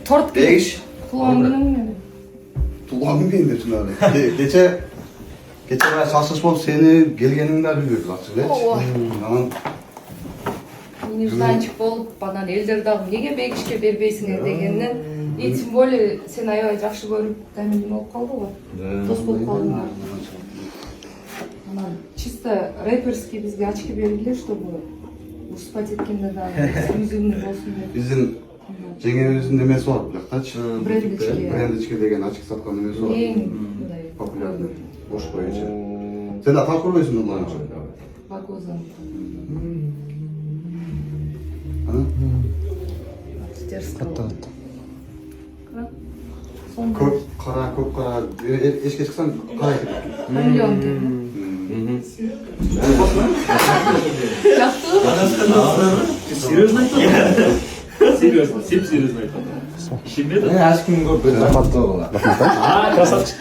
Торт Değiş. Tuğan günüm Tuğan'ın beyin de şunları. Geçe ben sarsış bolup seni gelgeninden biliyoruz aslında. Aman. Нежданчик болуп анан элдер дагы эмнеге бегишке бербейсиңер дегенден и тем более сен аябай жакшы көрүп камин болуп калды го дос болуп калдыңар анан чисто рэперский бизге очки бергиле чтобы уступать эткенде дагы эксклюзивный болсун деп Bizim жеңебиздин немеси бар бул жактачы. Брендичке деген ачык саткан немеси бар. эң мындай Популярный. Бош боюнча. Сен да таап көрбөйсүң буларчы. бакозан Көп кара эшке чыксаң кара экен. миллион деп Серьезно айтады? Серьезно, сеп серьезно айтады. Ишенбеді? Ашкин көп зарплата. Красавчик.